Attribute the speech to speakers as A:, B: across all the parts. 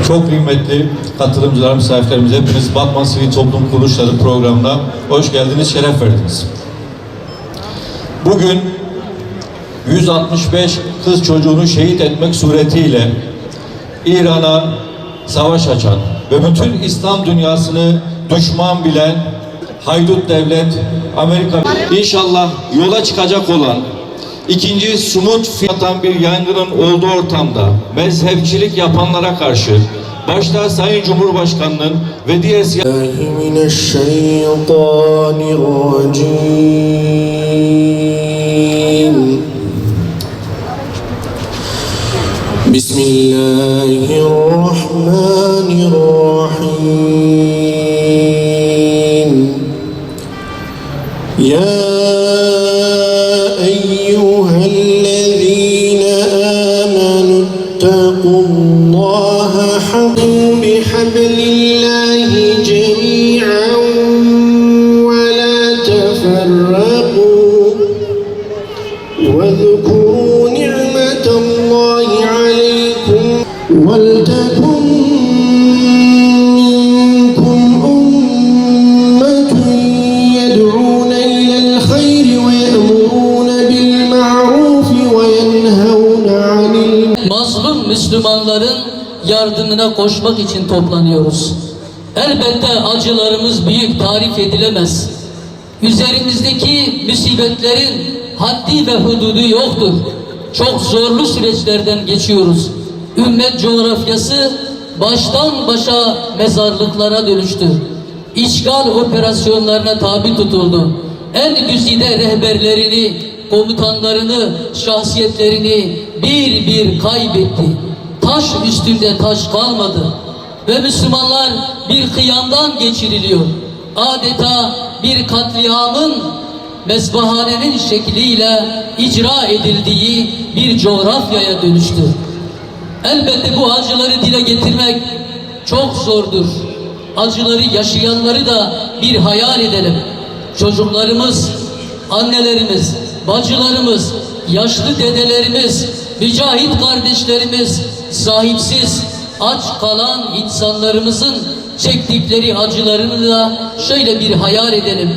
A: Çok kıymetli katılımcılar, misafirlerimiz, hepiniz Batman Sivil Toplum Kuruluşları programına hoş geldiniz, şeref verdiniz. Bugün 165 kız çocuğunu şehit etmek suretiyle İran'a savaş açan ve bütün İslam dünyasını düşman bilen haydut devlet Amerika inşallah yola çıkacak olan ikinci Sumut fiyatan bir yangının olduğu ortamda mezhepçilik yapanlara karşı başta Sayın Cumhurbaşkanı'nın ve diğer
B: Bismillahirrahmanirrahim. Ya eyyühellezine amenu ittakullaha haqqu bihablillahi cemi'an ve la teferraku ve zkuru ni'metallahi aleykum vel tekun minkum ummetun yed'ûne ilel hayri ve ye'murûne bil ma'rufi ve yenhevne anil
C: mazlum Müslümanların yardımına koşmak için toplanıyoruz. Elbette acılarımız büyük, tarif edilemez. Üzerimizdeki musibetlerin haddi ve hududu yoktur. Çok zorlu süreçlerden geçiyoruz. Ümmet coğrafyası baştan başa mezarlıklara dönüştü. İşgal operasyonlarına tabi tutuldu. En güzide rehberlerini, komutanlarını, şahsiyetlerini bir bir kaybetti. Taş üstünde taş kalmadı. Ve Müslümanlar bir kıyamdan geçiriliyor. Adeta bir katliamın mezbahanenin şekliyle icra edildiği bir coğrafyaya dönüştü. Elbette bu acıları dile getirmek çok zordur. Acıları yaşayanları da bir hayal edelim. Çocuklarımız, annelerimiz, bacılarımız, yaşlı dedelerimiz, mücahit kardeşlerimiz, sahipsiz, aç kalan insanlarımızın çektikleri acılarını da şöyle bir hayal edelim.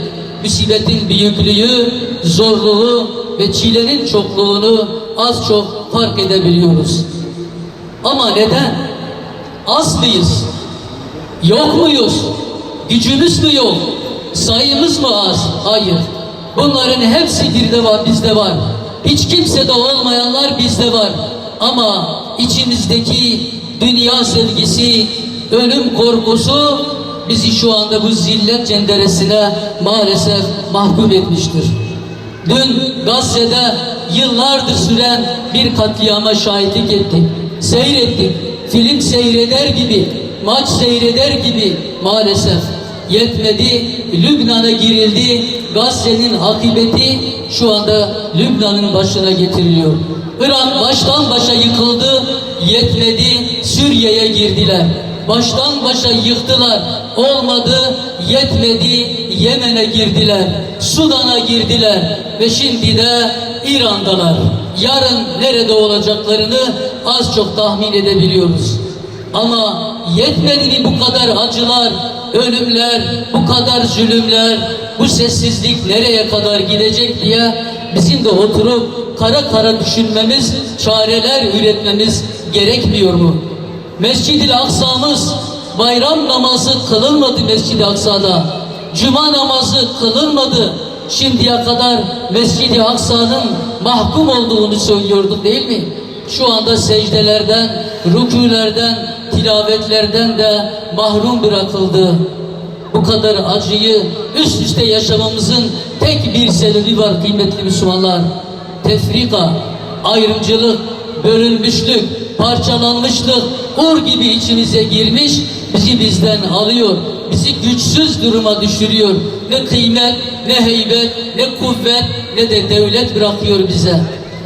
C: Musibetin büyüklüğü, zorluğu ve çilenin çokluğunu az çok fark edebiliyoruz. Ama neden? Az mıyız? Yok muyuz? Gücümüz mü yok? Sayımız mı az? Hayır. Bunların hepsi birde var, bizde var. Hiç kimsede olmayanlar bizde var. Ama içimizdeki dünya sevgisi, ölüm korkusu bizi şu anda bu zillet cenderesine maalesef mahkum etmiştir. Dün Gazze'de yıllardır süren bir katliama şahitlik ettik. Seyrettik. Film seyreder gibi, maç seyreder gibi maalesef yetmedi. Lübnan'a girildi. Gazze'nin akıbeti şu anda Lübnan'ın başına getiriliyor. Irak baştan başa yıkıldı. Yetmedi. Suriye'ye girdiler. Baştan başa yıktılar. Olmadı. Yetmedi. Yemen'e girdiler. Sudan'a girdiler. Ve şimdi de İran'dalar. Yarın nerede olacaklarını az çok tahmin edebiliyoruz. Ama yetmedi mi bu kadar acılar, ölümler, bu kadar zulümler, bu sessizlik nereye kadar gidecek diye bizim de oturup kara kara düşünmemiz, çareler üretmemiz gerekmiyor mu? Mescid-i Aksa'mız, bayram namazı kılınmadı Mescid-i Aksa'da. Cuma namazı kılınmadı. Şimdiye kadar Mescid-i Aksa'nın mahkum olduğunu söylüyorduk değil mi? Şu anda secdelerden, rükûlerden, tilavetlerden de mahrum bırakıldı. Bu kadar acıyı üst üste yaşamamızın tek bir sebebi var kıymetli Müslümanlar. Tefrika, ayrımcılık, bölünmüşlük, parçalanmışlık ur gibi içimize girmiş, bizi bizden alıyor. Bizi güçsüz duruma düşürüyor. Ne kıymet, ne heybet, ne kuvvet, ne de devlet bırakıyor bize.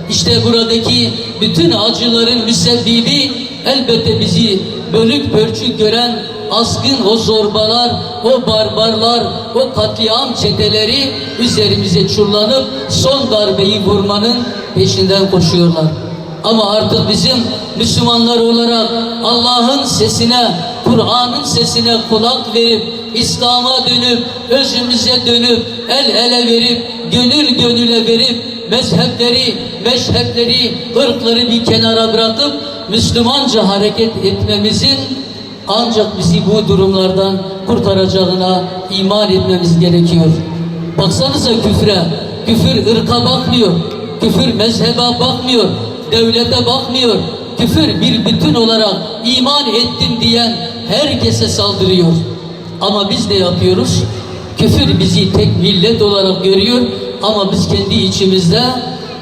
C: İşte buradaki bütün acıların müsebbibi elbette bizi bölük pörçük gören azgın o zorbalar, o barbarlar, o katliam çeteleri üzerimize çullanıp son darbeyi vurmanın peşinden koşuyorlar. Ama artık bizim Müslümanlar olarak Allah'ın sesine, Kur'an'ın sesine kulak verip, İslam'a dönüp, özümüze dönüp, el ele verip, gönül gönüle verip, mezhepleri, meşhepleri, ırkları bir kenara bırakıp Müslümanca hareket etmemizin ancak bizi bu durumlardan kurtaracağına iman etmemiz gerekiyor. Baksanıza küfre, küfür ırka bakmıyor, küfür mezhebe bakmıyor, devlete bakmıyor. Küfür bir bütün olarak iman ettim diyen herkese saldırıyor. Ama biz ne yapıyoruz? Küfür bizi tek millet olarak görüyor ama biz kendi içimizde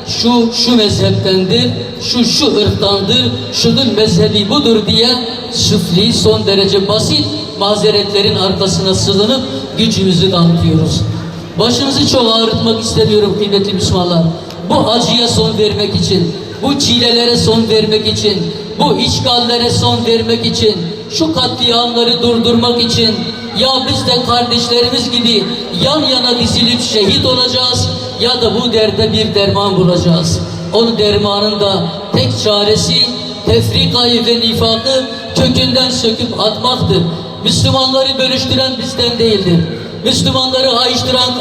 C: şu mezheptendir, şu ırktandır, şunun mezhebi budur diye süfli, son derece basit mazeretlerin arkasına sığınıp gücümüzü dağıtıyoruz. Başınızı çok ağrıtmak istemiyorum kıymetli Müslümanlar. Bu acıya son vermek için, bu çilelere son vermek için, bu işgallere son vermek için, şu katliamları durdurmak için ya biz de kardeşlerimiz gibi yan yana dizilip şehit olacağız ya da bu derde bir derman bulacağız. Onun dermanın da tek çaresi tefrikayı ve nifakı kökünden söküp atmaktır. Müslümanları bölüştüren bizden değildir. Müslümanları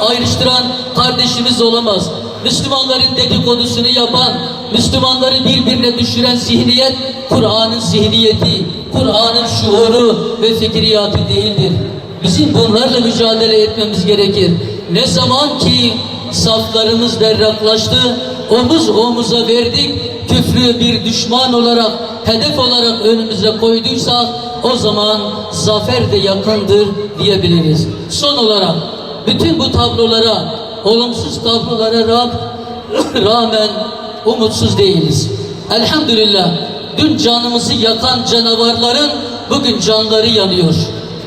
C: ayrıştıran kardeşimiz olamaz. Müslümanların dedikodusunu yapan, Müslümanları birbirine düşüren zihniyet, Kur'an'ın zihniyeti, Kur'an'ın şuuru ve fikriyatı değildir. Bizim bunlarla mücadele etmemiz gerekir. Ne zaman ki saflarımız berraklaştı, omuz omuza verdik, küfrü bir düşman olarak, hedef olarak önümüze koyduysak, o zaman zafer de yakındır diyebiliriz. Son olarak, bütün bu tablolara, olumsuz tablolara rağmen umutsuz değiliz. Elhamdülillah, dün canımızı yakan canavarların bugün canları yanıyor.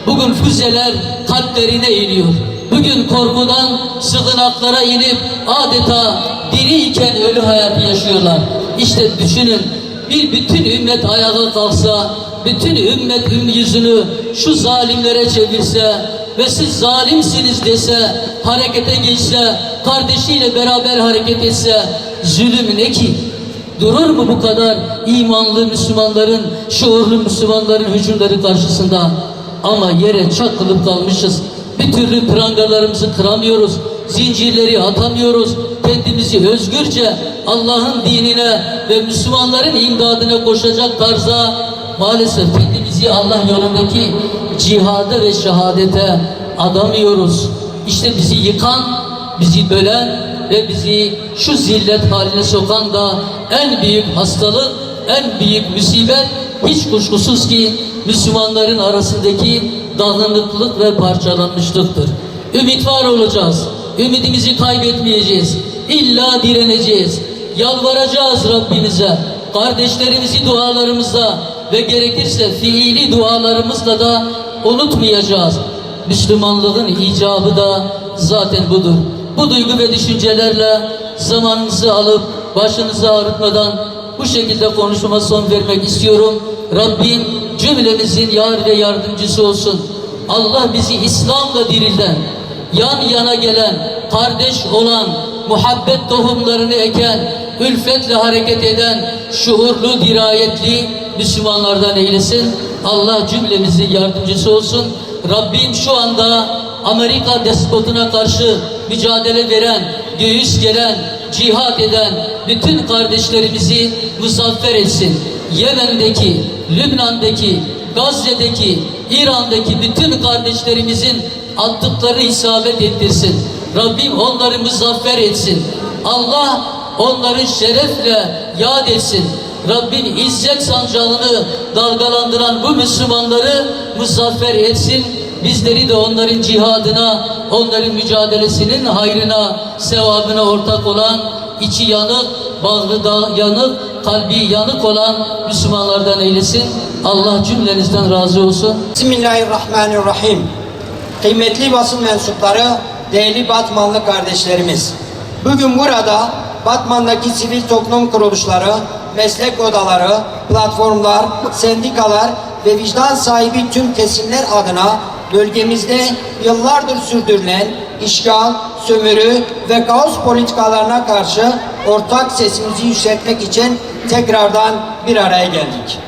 C: Bugün füzeler kalplerine iniyor. Bugün korkudan sığınaklara inip adeta diriyken ölü hayatı yaşıyorlar. İşte düşünün, bir bütün ümmet ayağa kalksa, bütün ümmet yüzünü şu zalimlere çevirse ve siz zalimsiniz dese, harekete geçse, kardeşiyle beraber hareket etse, zulüm ne ki? Durur mu bu kadar imanlı Müslümanların, şuurlu Müslümanların hücumları karşısında? Ama yere çakılıp kalmışız. Bir türlü prangalarımızı kıramıyoruz, zincirleri atamıyoruz, kendimizi özgürce Allah'ın dinine ve Müslümanların imdadına koşacak tarzda maalesef kendimizi Allah yolundaki cihada ve şehadete adamıyoruz. İşte bizi yıkan, bizi bölen ve bizi şu zillet haline sokan da en büyük hastalık, en büyük musibet hiç kuşkusuz ki Müslümanların arasındaki dağınıklık ve parçalanmışlıktır. Ümit var olacağız. Ümidimizi kaybetmeyeceğiz. İlla direneceğiz. Yalvaracağız Rabbimize. Kardeşlerimizi dualarımızla ve gerekirse fiili dualarımızla da unutmayacağız. Müslümanlığın icabı da zaten budur. Bu duygu ve düşüncelerle zamanınızı alıp başınızı ağrıtmadan bu şekilde konuşma son vermek istiyorum. Rabbim cümlemizin yar ve yardımcısı olsun. Allah bizi İslam'la dirilden, yan yana gelen, kardeş olan, muhabbet tohumlarını eken, ülfetle hareket eden, şuurlu, dirayetli Müslümanlardan eylesin. Allah cümlemizin yardımcısı olsun. Rabbim şu anda Amerika despotuna karşı mücadele veren, göğüs geren, cihat eden bütün kardeşlerimizi muzaffer etsin. Yemen'deki, Lübnan'daki, Gazze'deki, İran'daki bütün kardeşlerimizin attıkları isabet ettirsin. Rabbim onları muzaffer etsin. Allah onları şerefle yad etsin. Rabbim izzet sancağını dalgalandıran bu Müslümanları muzaffer etsin. Bizleri de onların cihadına, onların mücadelesinin hayrına, sevabına ortak olan, içi yanık, bağrı da yanık, kalbi yanık olan Müslümanlardan eylesin. Allah cümlenizden razı olsun.
D: Bismillahirrahmanirrahim. Kıymetli basın mensupları, değerli Batmanlı kardeşlerimiz. Bugün burada Batman'daki sivil toplum kuruluşları, meslek odaları, platformlar, sendikalar ve vicdan sahibi tüm kesimler adına bölgemizde yıllardır sürdürülen işgal, sömürü ve kaos politikalarına karşı ortak sesimizi yükseltmek için tekrardan bir araya geldik.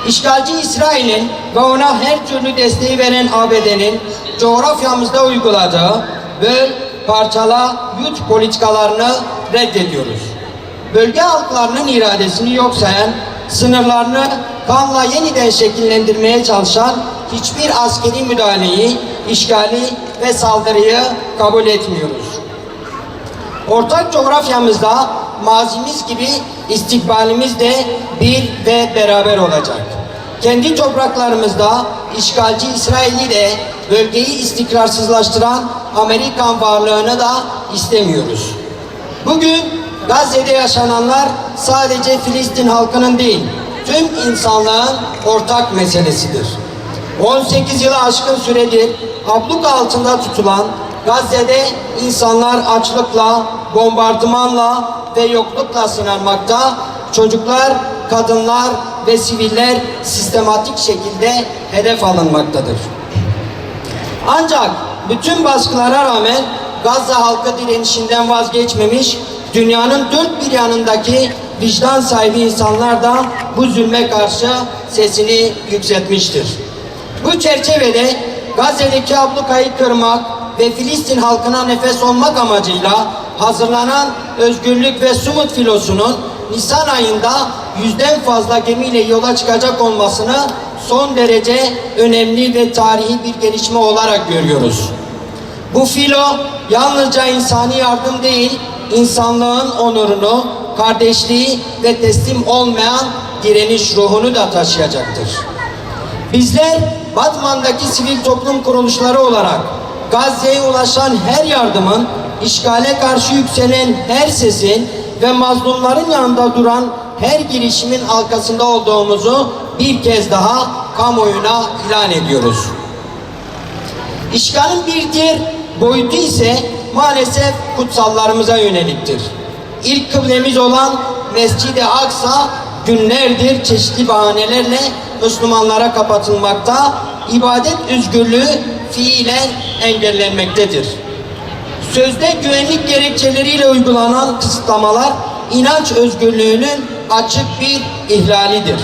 D: İşgalci İsrail'in ve ona her türlü desteği veren ABD'nin coğrafyamızda uyguladığı böl, parçala, yut politikalarını reddediyoruz. Bölge halklarının iradesini yok sayan, sınırlarını kanla yeniden şekillendirmeye çalışan hiçbir askeri müdahaleyi, işgali ve saldırıyı kabul etmiyoruz. Ortak coğrafyamızda mazimiz gibi istikbalimiz de bir ve beraber olacak. Kendi topraklarımızda işgalci İsrail'i de bölgeyi istikrarsızlaştıran Amerikan varlığını da istemiyoruz. Bugün Gazze'de yaşananlar sadece Filistin halkının değil, tüm insanlığın ortak meselesidir. 18 yılı aşkın süredir abluk altında tutulan Gazze'de insanlar açlıkla, bombardımanla ve yoklukla sınanmakta, çocuklar, kadınlar ve siviller sistematik şekilde hedef alınmaktadır. Ancak bütün baskılara rağmen Gazze halkı direnişinden vazgeçmemiş, dünyanın dört bir yanındaki vicdan sahibi insanlar da bu zulme karşı sesini yükseltmiştir. Bu çerçevede Gazze'deki ablukayı kırmak ve Filistin halkına nefes olmak amacıyla hazırlanan Özgürlük ve Sumut filosunun Nisan ayında 100'den fazla gemiyle yola çıkacak olmasını son derece önemli ve tarihi bir gelişme olarak görüyoruz. Bu filo yalnızca insani yardım değil, insanlığın onurunu, kardeşliği ve teslim olmayan direniş ruhunu da taşıyacaktır. Bizler Batman'daki sivil toplum kuruluşları olarak Gazze'ye ulaşan her yardımın, işgale karşı yükselen her sesin ve mazlumların yanında duran her girişimin arkasında olduğumuzu bir kez daha kamuoyuna ilan ediyoruz. İşgalin bir diğer boyutu ise maalesef kutsallarımıza yöneliktir. İlk kıblemiz olan Mescid-i Aksa günlerdir çeşitli bahanelerle Müslümanlara kapatılmakta, ibadet özgürlüğü fiilen engellenmektedir. Sözde güvenlik gerekçeleriyle uygulanan kısıtlamalar inanç özgürlüğünün açık bir ihlalidir.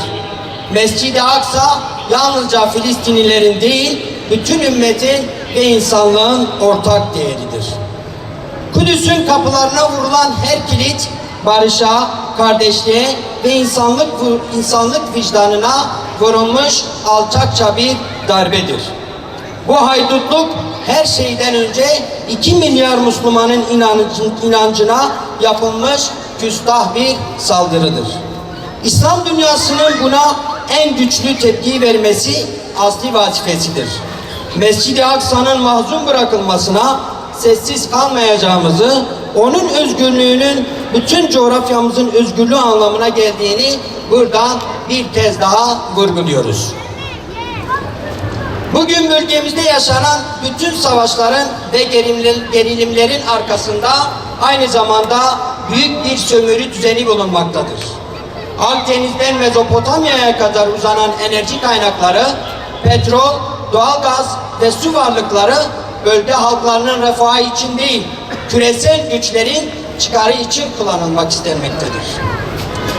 D: Mescid-i Aksa yalnızca Filistinlilerin değil, bütün ümmetin ve insanlığın ortak değeridir. Kudüs'ün kapılarına vurulan her kilit barışa, kardeşliğe ve insanlık vicdanına vurulmuş alçakça bir darbedir. Bu haydutluk her şeyden önce 2 milyar Müslümanın inancına yapılmış küstah bir saldırıdır. İslam dünyasının buna en güçlü tepki vermesi asli vazifesidir. Mescid-i Aksa'nın mahzun bırakılmasına sessiz kalmayacağımızı, onun özgürlüğünün bütün coğrafyamızın özgürlüğü anlamına geldiğini buradan bir kez daha vurguluyoruz. Bugün bölgemizde yaşanan bütün savaşların ve gerilimlerin arkasında aynı zamanda büyük bir sömürü düzeni bulunmaktadır. Akdeniz'den Mezopotamya'ya kadar uzanan enerji kaynakları, petrol, doğalgaz ve su varlıkları bölge halklarının refahı için değil, küresel güçlerin çıkarı için kullanılmak istenmektedir.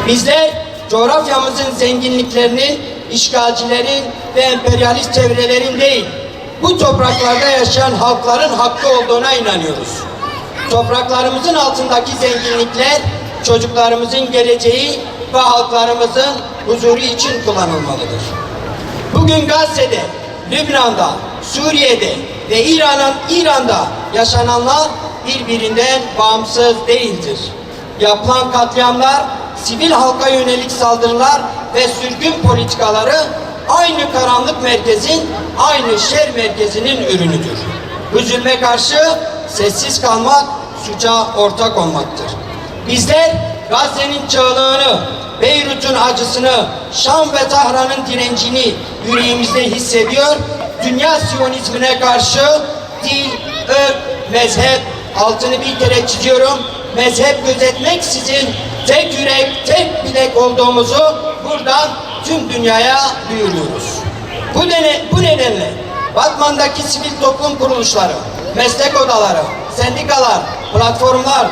D: Bizler coğrafyamızın zenginliklerinin işgalcilerin ve emperyalist çevrelerin değil, bu topraklarda yaşayan halkların hakkı olduğuna inanıyoruz. Topraklarımızın altındaki zenginlikler çocuklarımızın geleceği ve halklarımızın huzuru için kullanılmalıdır. Bugün Gazze'de, Lübnan'da, Suriye'de ve İran'da yaşananlar birbirinden bağımsız değildir. Yapılan katliamlar, sivil halka yönelik saldırılar ve sürgün politikaları aynı karanlık merkezin, aynı şer merkezinin ürünüdür. Bu zulme karşı sessiz kalmak, suça ortak olmaktır. Bizler Gazze'nin çığlığını, Beyrut'un acısını, Şam ve Tahran'ın direncini yüreğimizde hissediyor. Dünya Siyonizmine karşı dil, ırk, mezhep, altını bir kere çiziyorum, mezhep gözetmeksizin tek yürek, tek bilek olduğumuzu buradan tüm dünyaya duyuruyoruz. Bu nedenle Batman'daki sivil toplum kuruluşları, meslek odaları, sendikalar, platformlar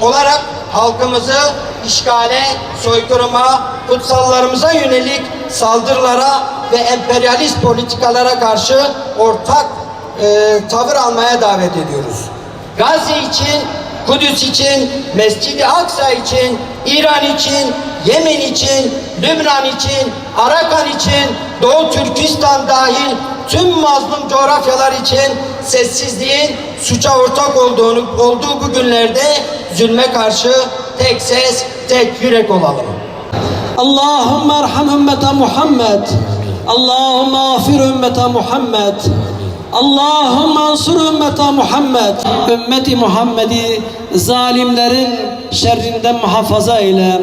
D: olarak halkımızı işgale, soykırıma, kutsallarımıza yönelik saldırılara ve emperyalist politikalara karşı ortak tavır almaya davet ediyoruz. Gazze için, Kudüs için, Mescid-i Aksa için, İran için, Yemen için, Lübnan için, Arakan için, Doğu Türkistan dahil tüm mazlum coğrafyalar için sessizliğin suça ortak olduğu bu günlerde zulme karşı tek ses, tek yürek olalım.
E: Allahümme erham ümmete Muhammed. Allahümme afir ümmete Muhammed. Allahümme ansur ümmete Muhammed. Ümmeti Muhammed'i zalimlerin şerrinden muhafaza eyle.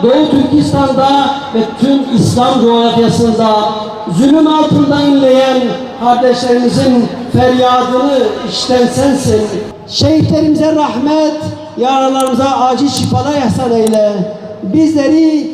E: Doğu Türkistan'da ve tüm İslam coğrafyasında zulüm altında inleyen kardeşlerimizin feryadını işiten sensin. Şehitlerimize rahmet, yaralarımıza acil şifalar ihsan eyle. Bizleri